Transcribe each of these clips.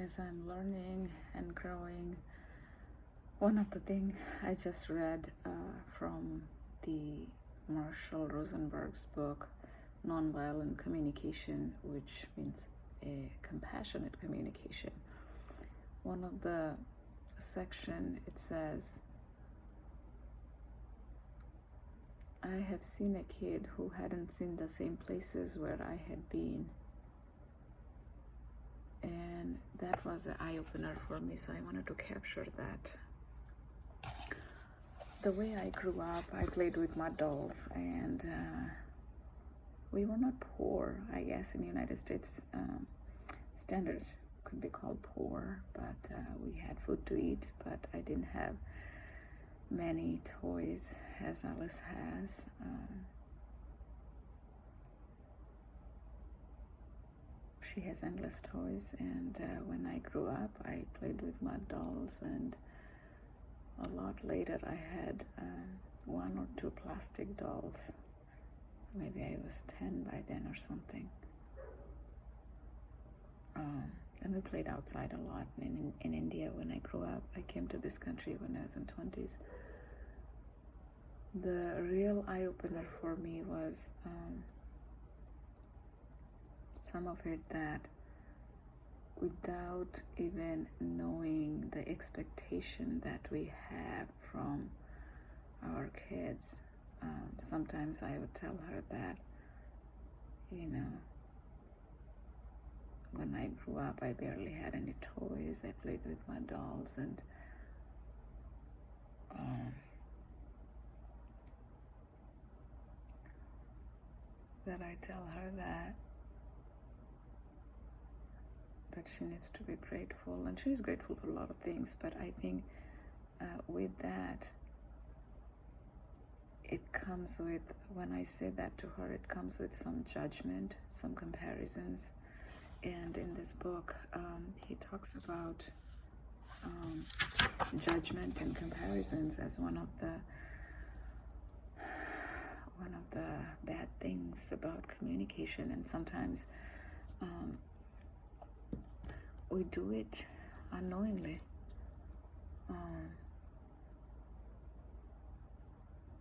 as I'm learning and growing, one of the things I just read from the Marshall Rosenberg's book, Nonviolent Communication, which means a compassionate communication. One of the section, it says, I have seen a kid who hadn't seen the same places where I had been. And that was an eye-opener for me, so I wanted to capture that. The way I grew up, I played with mud dolls, and we were not poor. I guess in the United States, standards could be called poor, but we had food to eat, but I didn't have many toys as Alice has. She has endless toys, and when I grew up, I played with mud dolls, and a lot later I had 1 or 2 plastic dolls. Maybe I was 10 by then or something. And we played outside a lot in India when I grew up. I came to this country when I was in 20s. The real eye-opener for me was some of it that without even knowing the expectation that we have from our kids, sometimes I would tell her that, when I grew up, I barely had any toys. I played with my dolls, and that I tell her that she needs to be grateful, and she's grateful for a lot of things, but I think with that, it comes with, when I say that to her, it comes with some judgment, some comparisons. And in this book, he talks about judgment and comparisons as one of the bad things about communication. And sometimes we do it unknowingly.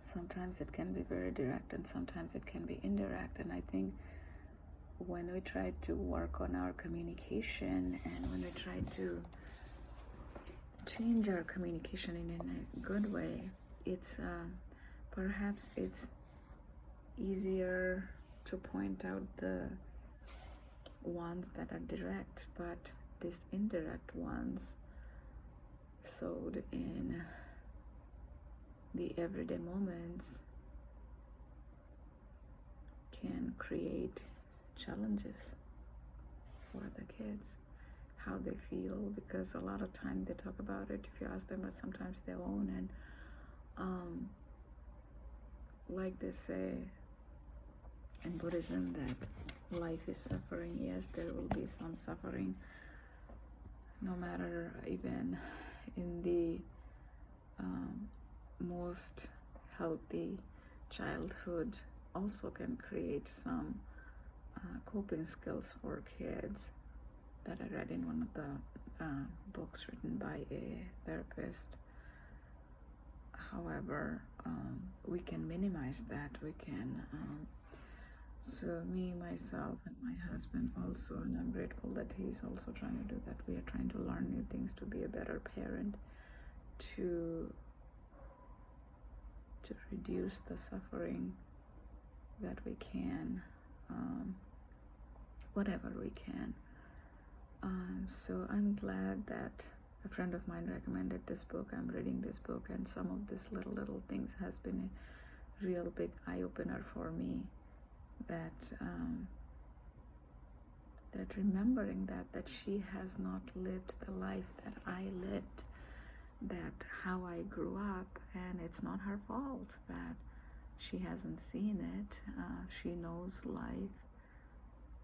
Sometimes it can be very direct, and sometimes it can be indirect. And I think when we try to work on our communication, and when we try to change our communication in a good way, it's perhaps it's easier to point out the ones that are direct, but these indirect ones sewed in the everyday moments can create challenges for the kids, how they feel, because a lot of time they talk about it if you ask them, but sometimes they won't. And like they say in Buddhism, that life is suffering. Yes, there will be some suffering, no matter, even in the most healthy childhood also can create some coping skills for kids that I read in one of the books written by a therapist. However, we can minimize that. We can, so me, myself, and my husband also, and I'm grateful that he's also trying to do that. We are trying to learn new things to be a better parent, to reduce the suffering that we can, whatever we can. So I'm glad that a friend of mine recommended this book. I'm reading this book, and some of these little things has been a real big eye-opener for me, that remembering that she has not lived the life that I lived, that how I grew up, and it's not her fault that she hasn't seen it. She knows life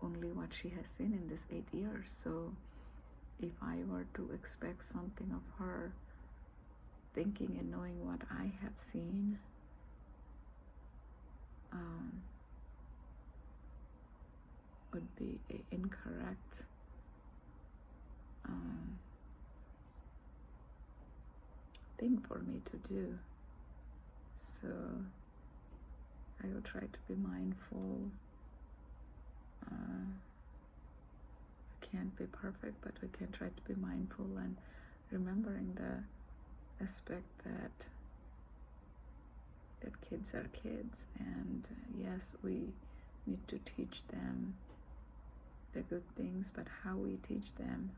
only what she has seen in this 8 years. So if I were to expect something of her, thinking and knowing what I have seen, would be incorrect thing for me to do. So I will try to be mindful. We can't be perfect, but we can try to be mindful and remembering the aspect that kids are kids, and yes, we need to teach them the good things, but how we teach them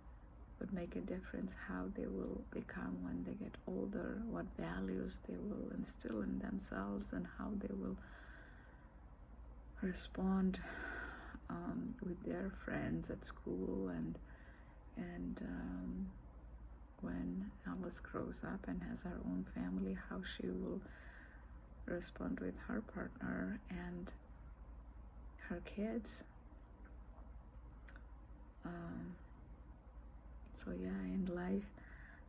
would make a difference. How they will become when they get older, what values they will instill in themselves, and how they will respond with their friends at school, and when Alice grows up and has her own family, how she will respond with her partner and her kids. So yeah, in life,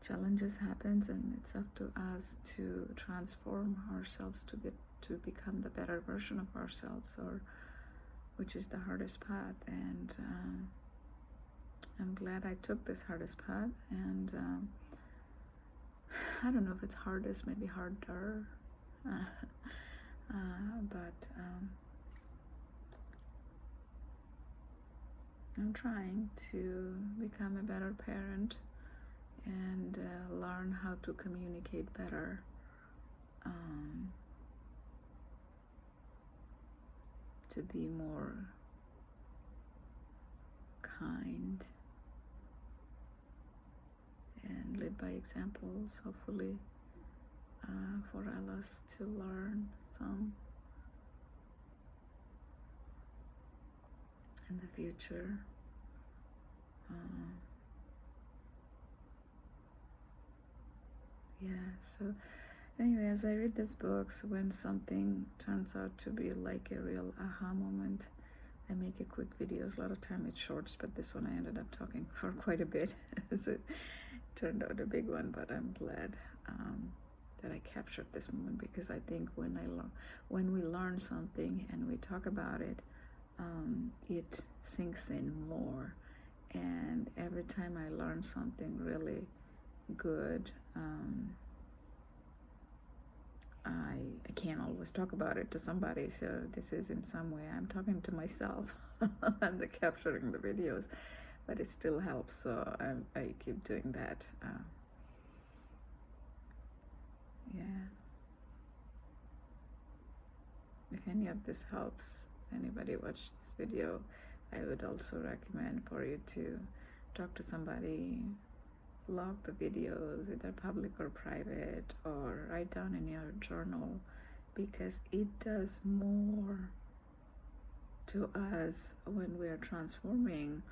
challenges happens, and it's up to us to transform ourselves to become the better version of ourselves, or which is the hardest path. And I'm glad I took this hardest path, and I don't know if it's hardest, maybe harder, but I'm trying to become a better parent and learn how to communicate better. To be more kind and lead by examples, hopefully, for Alice to learn some in the future. So anyway, as I read these books, when something turns out to be like a real aha moment, I make a quick videos. A lot of time it's shorts, but this one I ended up talking for quite a bit. So it turned out a big one, but I'm glad that I captured this moment, because I think when we learn something and we talk about it, it sinks in more. And every time I learn something really good, I can't always talk about it to somebody, so this is in some way I'm talking to myself and capturing the videos, but it still helps, so I keep doing that. If any of this helps anybody watch this video, I would also recommend for you to talk to somebody, log the videos, either public or private, or write down in your journal, because it does more to us when we are transforming,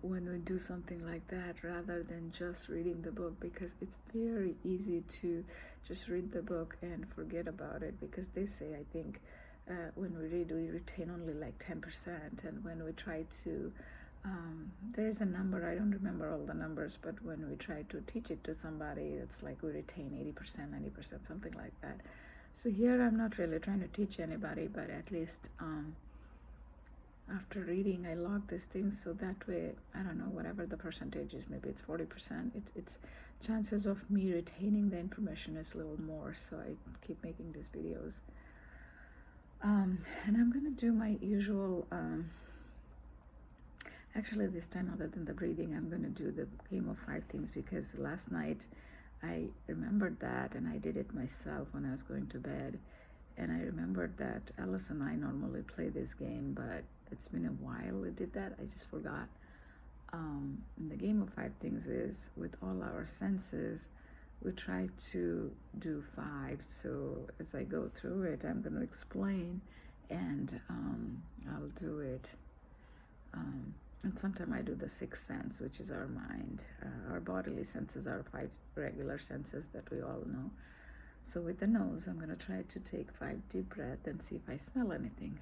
when we do something like that, rather than just reading the book, because it's very easy to just read the book and forget about it, because they say, I think, when we read, we retain only like 10%, and when we try to there is a number, I don't remember all the numbers, but when we try to teach it to somebody, it's like we retain 80%, 90%, something like that. So here I'm not really trying to teach anybody, but at least after reading, I log these things, so that way, I don't know, whatever the percentage is, maybe it's 40%, it's chances of me retaining the information is a little more, so I keep making these videos. And I'm gonna do my usual actually, this time, other than the breathing, I'm going to do the game of 5 things, because last night I remembered that, and I did it myself when I was going to bed. And I remembered that Alice and I normally play this game, but it's been a while we did that. I just forgot. And the game of 5 things is, with all our senses, we try to do 5. So as I go through it, I'm going to explain, and I'll do it. And sometimes I do the 6th sense, which is our mind. Our bodily senses are 5 regular senses that we all know. So with the nose, I'm going to try to take 5 deep breaths and see if I smell anything.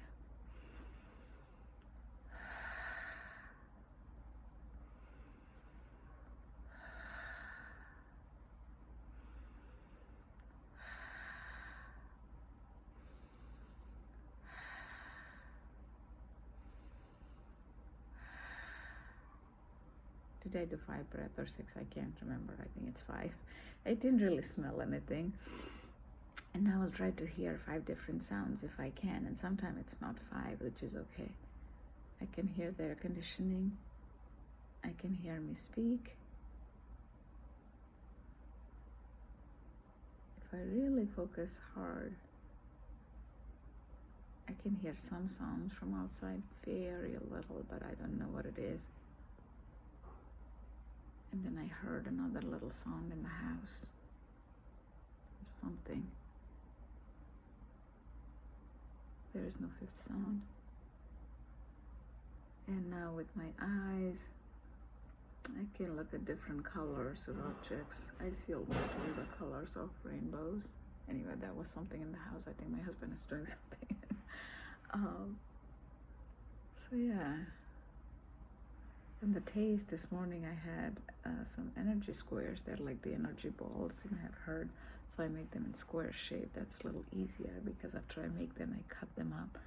Did I do 5 breaths or 6? I can't remember. I think it's 5. I didn't really smell anything. And now I'll try to hear 5 different sounds if I can. And sometimes it's not 5, which is okay. I can hear the air conditioning. I can hear me speak. If I really focus hard, I can hear some sounds from outside, very little, but I don't know what it is. And then I heard another little sound in the house. Something. There is no 5th sound. And now with my eyes, I can look at different colors of objects. I see almost all the colors of rainbows. Anyway, that was something in the house. I think my husband is doing something. So yeah. And the taste, this morning I had some energy squares. They're like the energy balls, you may have heard. So I make them in square shape. That's a little easier because after I make them, I cut them up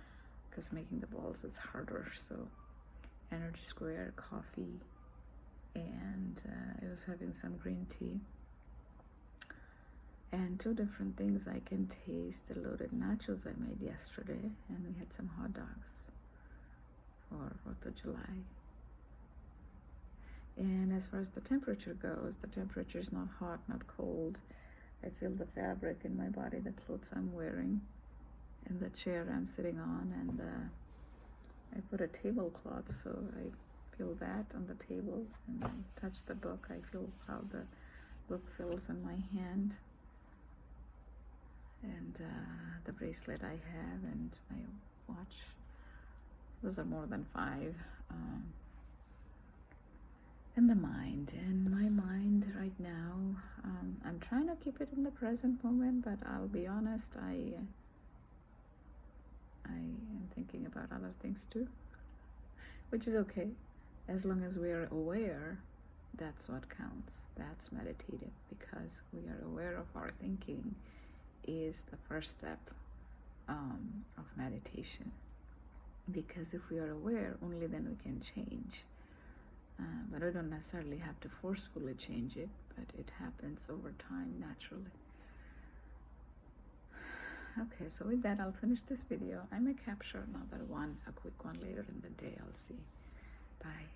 because making the balls is harder. So energy square, coffee, and I was having some green tea. And 2 different things I can taste: the loaded nachos I made yesterday, and we had some hot dogs for 4th of July. And as far as the temperature goes, the temperature is not hot, not cold. I feel the fabric in my body, the clothes I'm wearing, and the chair I'm sitting on, and I put a tablecloth, so I feel that on the table, and I touch the book. I feel how the book feels in my hand, and the bracelet I have, and my watch. Those are more than 5. And the mind, and my mind right now, I'm trying to keep it in the present moment, but I'll be honest, I am thinking about other things too, which is okay. As long as we are aware, that's what counts. That's meditative, because we are aware of our thinking is the first step of meditation. Because if we are aware, only then we can change. But I don't necessarily have to forcefully change it, but it happens over time naturally. Okay, so with that, I'll finish this video. I may capture another one, a quick one later in the day. I'll see. Bye.